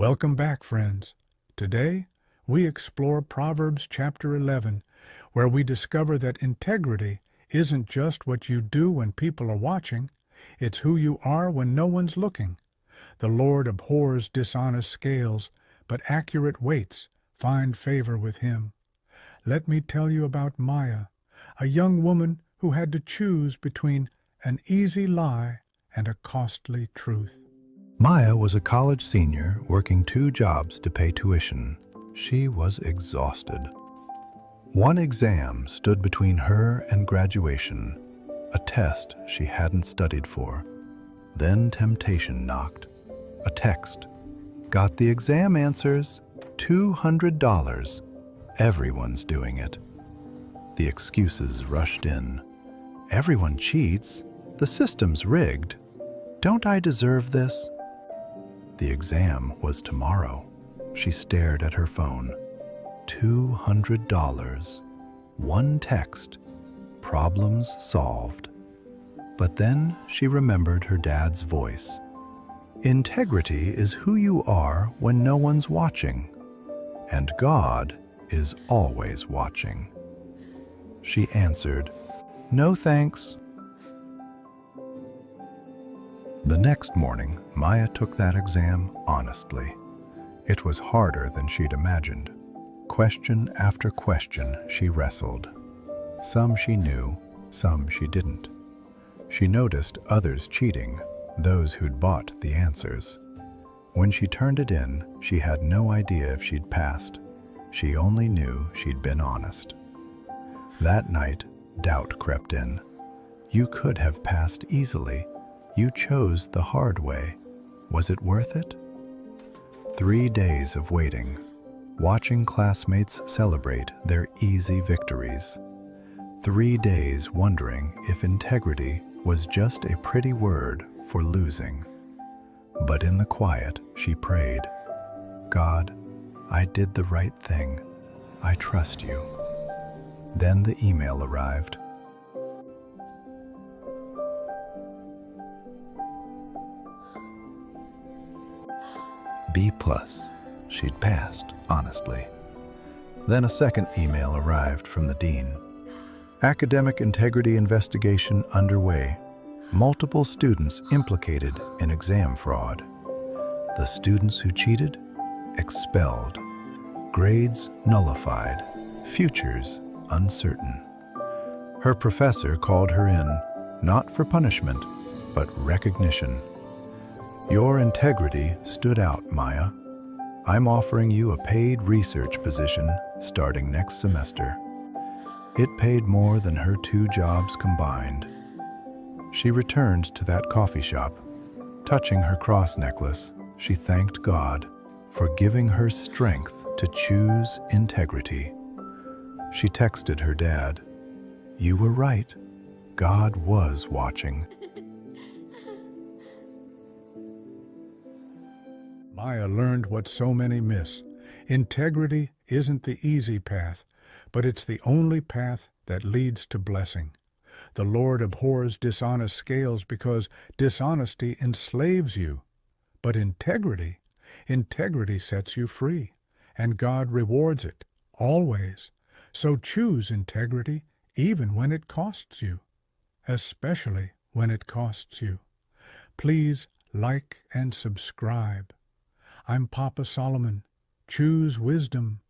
Welcome back, friends. Today, we explore Proverbs chapter 11, where we discover that integrity isn't just what you do when people are watching, it's who you are when no one's looking. The Lord abhors dishonest scales, but accurate weights find favor with him. Let me tell you about Maya, a young woman who had to choose between an easy lie and a costly truth. Maya was a college senior working 2 jobs to pay tuition. She was exhausted. One exam stood between her and graduation, a test she hadn't studied for. Then temptation knocked. A text. Got the exam answers, $200. Everyone's doing it. The excuses rushed in. Everyone cheats. The system's rigged. Don't I deserve this? The exam was tomorrow. She stared at her phone. $200. One text. Problems solved. But then she remembered her dad's voice. Integrity is who you are when no one's watching, and God is always watching. She answered, "No thanks." The next morning, Maya took that exam honestly. It was harder than she'd imagined. Question after question she wrestled. Some she knew, some she didn't. She noticed others cheating, those who'd bought the answers. When she turned it in, she had no idea if she'd passed. She only knew she'd been honest. That night, doubt crept in. You could have passed easily. You chose the hard way. Was it worth it? 3 days of waiting, watching classmates celebrate their easy victories. 3 days wondering if integrity was just a pretty word for losing. But in the quiet, she prayed, "God, I did the right thing. I trust you." Then the email arrived. B+. She'd passed, honestly. Then a second email arrived from the dean. Academic integrity investigation underway. Multiple students implicated in exam fraud. The students who cheated, expelled. Grades nullified. Futures uncertain. Her professor called her in, not for punishment, but recognition. Your integrity stood out, Maya. I'm offering you a paid research position starting next semester. It paid more than her 2 jobs combined. She returned to that coffee shop. Touching her cross necklace, she thanked God for giving her strength to choose integrity. She texted her dad, "You were right. God was watching." Maya learned what so many miss. Integrity isn't the easy path, but it's the only path that leads to blessing. The Lord abhors dishonest scales because dishonesty enslaves you. But integrity sets you free, and God rewards it, always. So choose integrity even when it costs you, especially when it costs you. Please like and subscribe. I'm Papa Solomon. Choose wisdom.